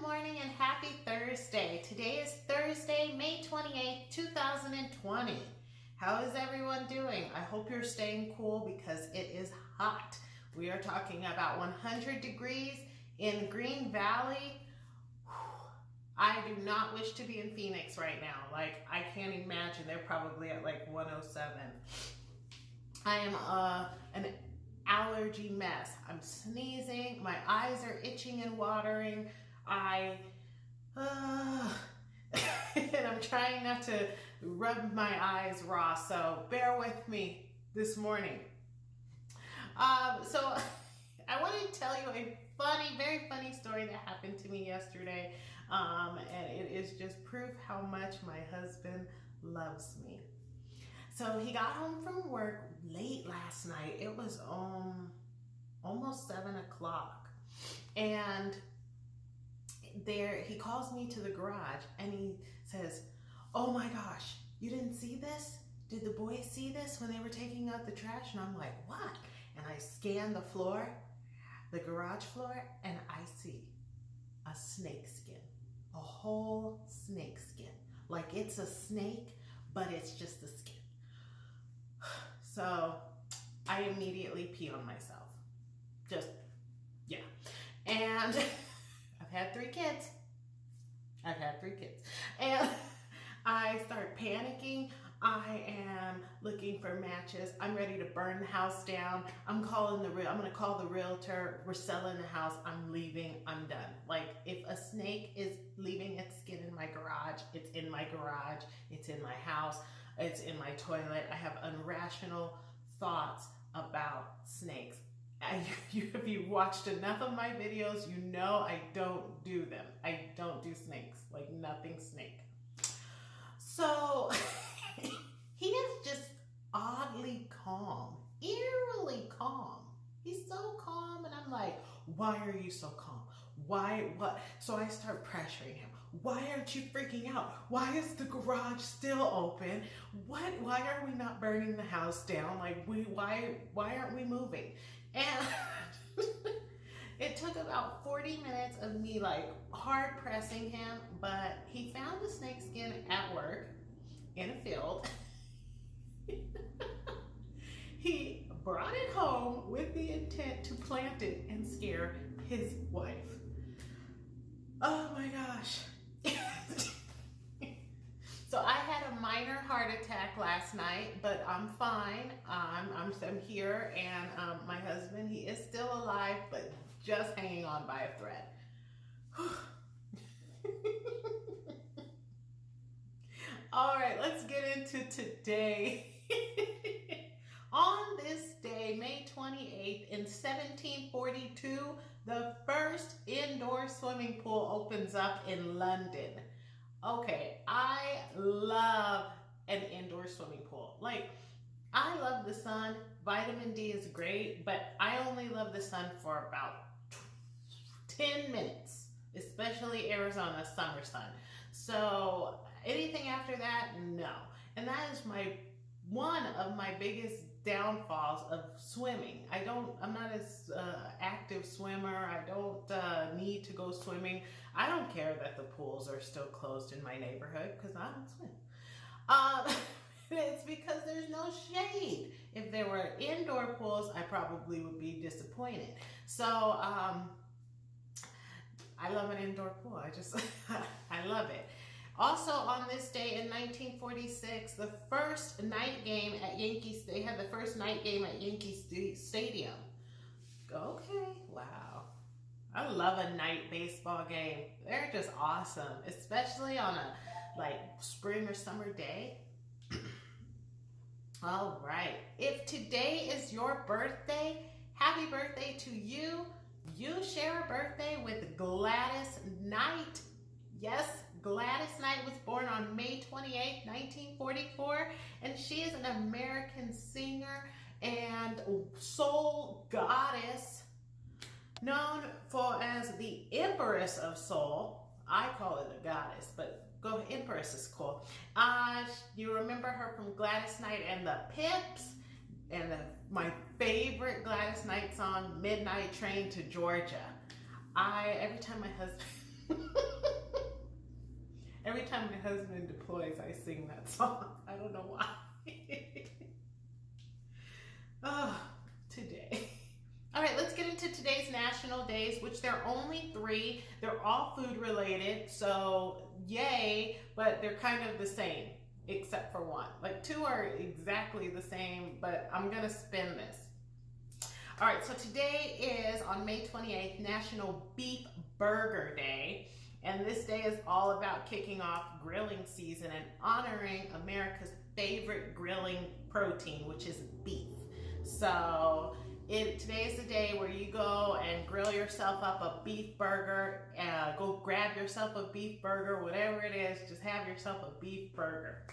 Good morning and happy Thursday. Today is Thursday, May 28th, 2020. How is everyone doing? I hope you're staying cool because it is hot. We are talking about 100 degrees in Green Valley. I do not wish to be in Phoenix right now. Like, I can't imagine. They're probably at like 107. I am an allergy mess. I'm sneezing. My eyes are itching and watering. And I'm trying not to rub my eyes raw, so bear with me this morning. So I want to tell you a very funny story that happened to me yesterday, and it is just proof how much my husband loves me. So he got home from work late last night. It was almost 7 o'clock, and he calls me to the garage and he says, "Oh my gosh, you didn't see this? Did the boys see this when they were taking out the trash?" And I'm like, "What?" And I scan the floor, the garage floor, and I see a snake skin, a whole snake skin. Like it's a snake, but it's just the skin. So I immediately pee on myself. Yeah. And I've had three kids. And I start panicking. I am looking for matches. I'm ready to burn the house down. I'm going to call the realtor. We're selling the house. I'm leaving. I'm done. Like, if a snake is leaving its skin in my garage, it's in my garage. It's in my house. It's in my toilet. I have irrational thoughts about snakes. If you've watched enough of my videos, you know I don't do them. I don't do snakes, like nothing snake. So he is just oddly calm, eerily calm. He's so calm, and I'm like, "Why are you so calm? What?" So I start pressuring him. "Why aren't you freaking out? Why is the garage still open? Why are we not burning the house down? Like, why aren't we moving?" And it took about 40 minutes of me like hard pressing him, but he found the snake skin at work in a field. He brought it home with the intent to plant it and scare his wife. Oh my gosh. So I had a minor heart attack last night, but I'm fine. I'm here, and my husband, he is still alive, but just hanging on by a thread. All right, let's get into today. On this day, May 28th, in 1742, the first indoor swimming pool opens up in London. Okay, I love an indoor swimming pool. Like, I love the sun. Vitamin D is great, but I only love the sun for about 10 minutes, especially Arizona summer sun. So anything after that, no. And that is one of my biggest downfalls of swimming. I'm not as active swimmer. I don't need to go swimming. I don't care that the pools are still closed in my neighborhood because I don't swim. It's because there's no shade. If there were indoor pools, I probably would be disappointed. So I love an indoor pool. I love it. Also on this day in 1946, they had the first night game at Yankee Stadium. Okay, wow. I love a night baseball game. They're just awesome, especially on a like spring or summer day. All right. If today is your birthday, happy birthday to you. You share a birthday with Gladys Knight. Yes, Gladys Knight was born on May 28, 1944, and she is an American singer and soul goddess known as the Empress of Soul. I call it a goddess, but Empress is cool. You remember her from Gladys Knight and the Pips, and my favorite Gladys Knight song, Midnight Train to Georgia. Every time my husband Every time my husband deploys, I sing that song. I don't know why. Oh, today. All right, let's get into today's national days, which there are only 3. They're all food related, so yay, but they're kind of the same, except for one. Like 2 are exactly the same, but I'm gonna spin this. All right, so today is on May 28th, National Beef Burger Day. And this day is all about kicking off grilling season and honoring America's favorite grilling protein, which is beef. So today is the day where you go and grill yourself up a beef burger. Go grab yourself a beef burger, whatever it is, just have yourself a beef burger.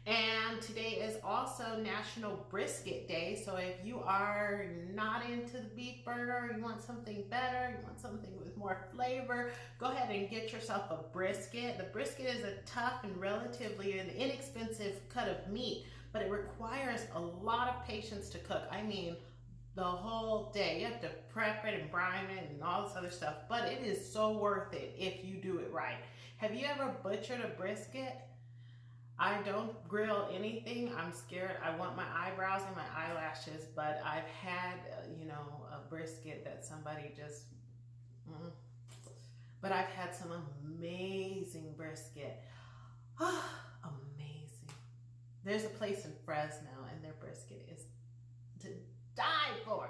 And today is also National Brisket Day. So if you are not into the beef burger, you want something better, you want something with more flavor, go ahead and get yourself a brisket. The brisket is a tough and relatively an inexpensive cut of meat, but it requires a lot of patience to cook. I mean, the whole day. You have to prep it and brine it and all this other stuff, but it is so worth it if you do it right. Have you ever butchered a brisket? I don't grill anything. I'm scared. I want my eyebrows and my eyelashes, but I've had, a brisket that somebody just, but I've had some amazing brisket. Amazing. There's a place in Fresno and their brisket is to die for.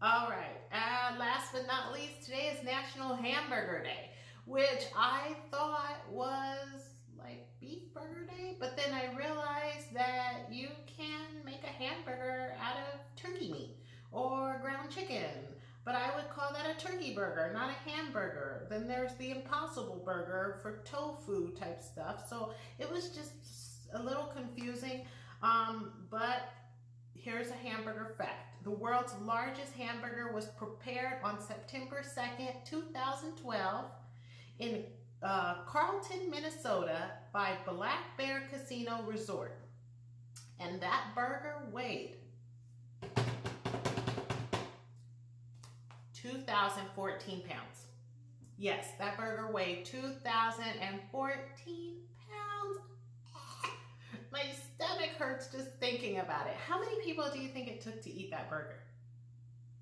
All right. Last but not least, today is National Hamburger Day, which I thought was like beef burger day, but then I realized that you can make a hamburger out of turkey meat or ground chicken, but I would call that a turkey burger, not a hamburger. Then there's the Impossible Burger for tofu type stuff, so it was just a little confusing, but here's a hamburger fact. The world's largest hamburger was prepared on September 2nd, 2012 in Carlton, Minnesota by Black Bear Casino Resort. And that burger weighed 2,014 pounds. Yes, that burger weighed 2,014 pounds. My stomach hurts just thinking about it. How many people do you think it took to eat that burger?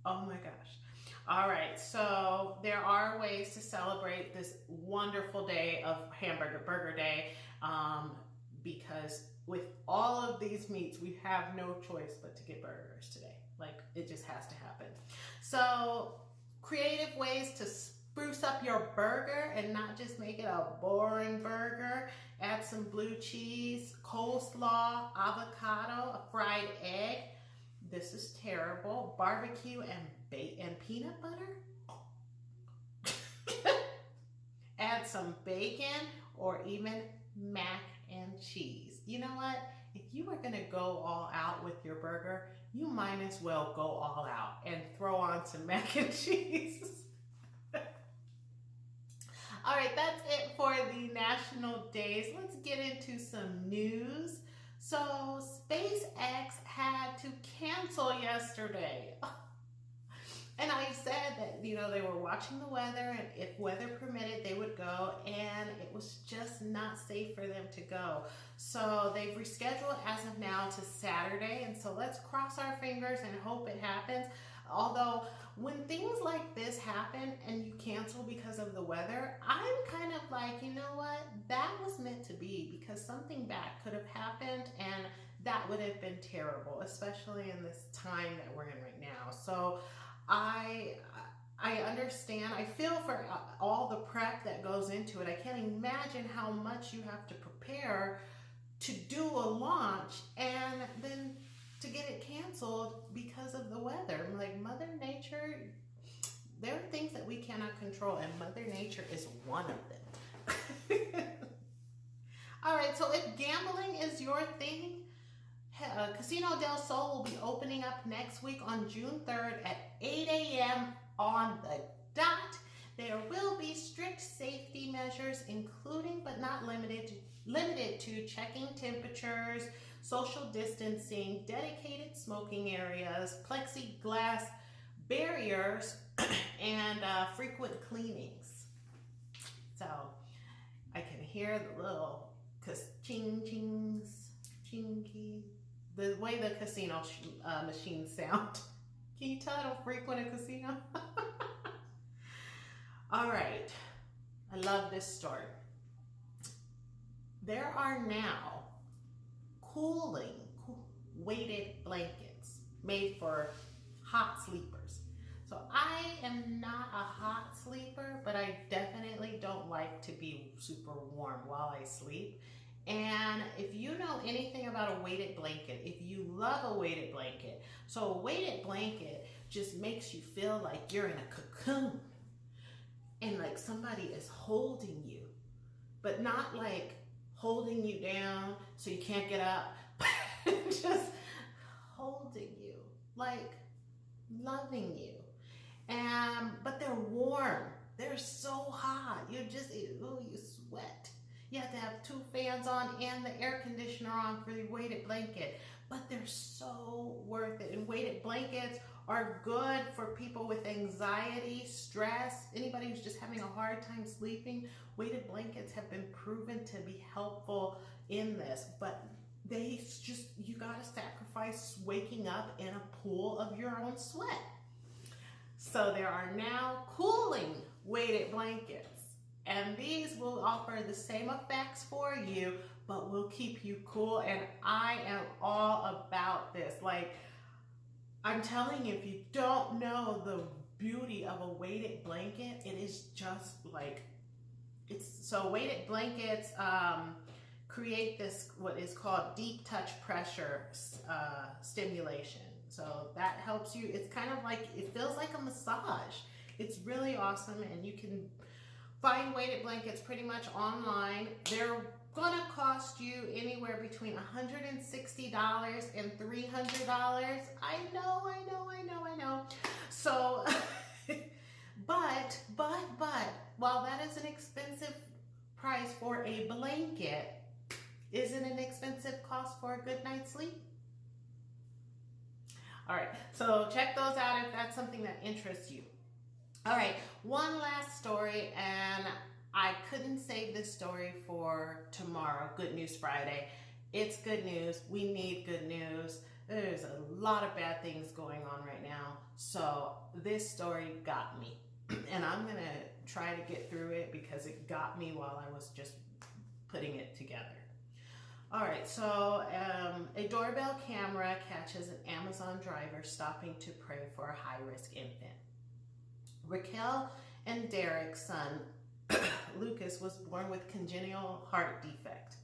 Oh my gosh. All right, so there are ways to celebrate this wonderful day of Burger Day, because with all of these meats, we have no choice but to get burgers today. Like, it just has to happen. So creative ways to spruce up your burger and not just make it a boring burger. Add some blue cheese, coleslaw, avocado, a fried egg. This is terrible. Barbecue and peanut butter. Add some bacon or even mac and cheese. You know what? If you are gonna go all out with your burger, you might as well go all out and throw on some mac and cheese. All right, that's it for the national days. Let's get into some news. So SpaceX had to cancel yesterday. And I said that, they were watching the weather, and if weather permitted, they would go, and it was just not safe for them to go. So they've rescheduled as of now to Saturday, and so let's cross our fingers and hope it happens. Although, when things like this happen and you cancel because of the weather, I'm kind of like, you know what? That was meant to be, because something bad could have happened, and that would have been terrible, especially in this time that we're in right now. So I understand. I feel for all the prep that goes into it. I can't imagine how much you have to prepare to do a launch and then to get it canceled because of the weather. Like, Mother Nature, there are things that we cannot control, and Mother Nature is one of them. All right, so if gambling is your thing, Casino del Sol will be opening up next week on June 3rd at 8 a.m. on the dot. There will be strict safety measures, including but not limited to checking temperatures, social distancing, dedicated smoking areas, plexiglass barriers, and frequent cleanings. So I can hear the little ching chings, chingy, the way the casino machines sound. Can you tell I don't frequent a casino? All right, I love this story. There are now cooling weighted blankets made for hot sleepers. So I am not a hot sleeper, but I definitely don't like to be super warm while I sleep. And if you know anything about a weighted blanket, if you love a weighted blanket, so a weighted blanket just makes you feel like you're in a cocoon and like somebody is holding you, but not like holding you down so you can't get up, just holding you, like loving you. But they're warm. They're so hot. You sweat. You have to have 2 fans on and the air conditioner on for the weighted blanket. But they're so worth it. And weighted blankets are good for people with anxiety, stress, anybody who's just having a hard time sleeping. Weighted blankets have been proven to be helpful in this. But you gotta sacrifice waking up in a pool of your own sweat. So there are now cooling weighted blankets, and these will offer the same effects for you, but will keep you cool. And I am all about this. Like, I'm telling you, if you don't know the beauty of a weighted blanket, it is just like, so weighted blankets create this, what is called deep touch pressure stimulation. So that helps you. It's kind of like, it feels like a massage. It's really awesome, and you can find weighted blankets pretty much online. They're gonna cost you anywhere between $160 and $300. I know. So, but, while that is an expensive price for a blanket, is it an expensive cost for a good night's sleep? All right, so check those out if that's something that interests you. All right, one last story, and I couldn't save this story for tomorrow, Good News Friday. It's good news. We need good news. There's a lot of bad things going on right now. So this story got me, and I'm going to try to get through it because it got me while I was just putting it together. All right, so a doorbell camera catches an Amazon driver stopping to pray for a high-risk infant. Raquel and Derek's son, Lucas, was born with congenital heart defect.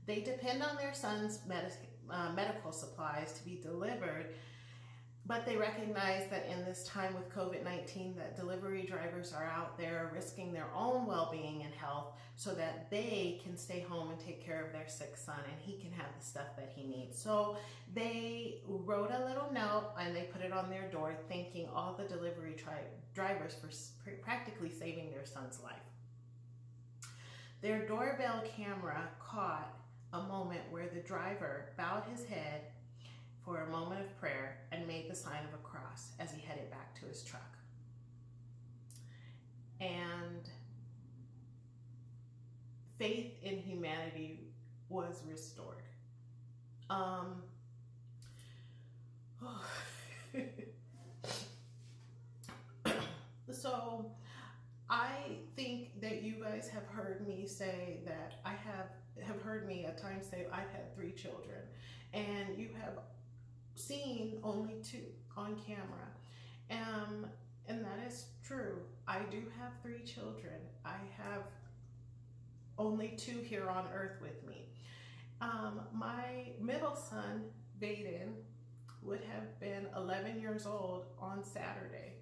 They depend on their son's medical supplies to be delivered, but they recognize that in this time with COVID-19 that delivery drivers are out there risking their own well-being and health so that they can stay home and take care of their sick son and he can have the stuff that he needs. So they wrote a little note and they put it on their door thanking all the delivery drivers for practically saving their son's life. Their doorbell camera caught a moment where the driver bowed his head for a moment of prayer and made the sign of a cross as he headed back to his truck. And faith in humanity was restored. So I think that you guys have heard me say that I have heard me at times say I've had 3 children, and you have seen only 2 on camera, and that is true. I do have 3 children. I have only 2 here on earth with me. My middle son, Vaden, would have been 11 years old on Saturday,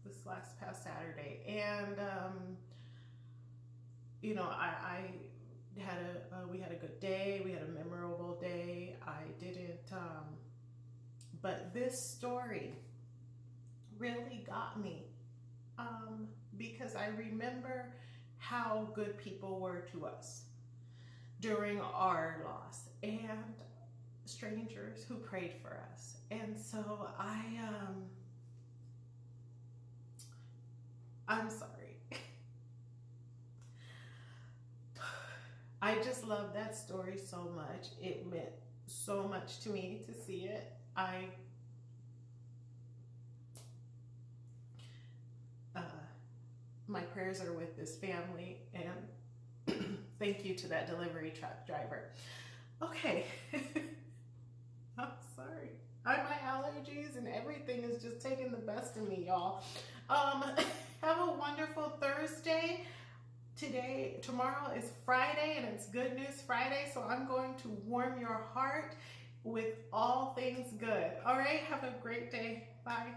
this past Saturday, and you know, we had a good day. We had a memorable day. I didn't. But this story really got me because I remember how good people were to us during our loss and strangers who prayed for us. And so I'm sorry. just love that story so much. It meant so much to me to see it. My prayers are with this family, and thank you to that delivery truck driver. Okay. I'm sorry. My allergies and everything is just taking the best of me, y'all. Have a wonderful Thursday. Tomorrow is Friday, and it's Good News Friday, so I'm going to warm your heart with all things good. All right, have a great day. Bye.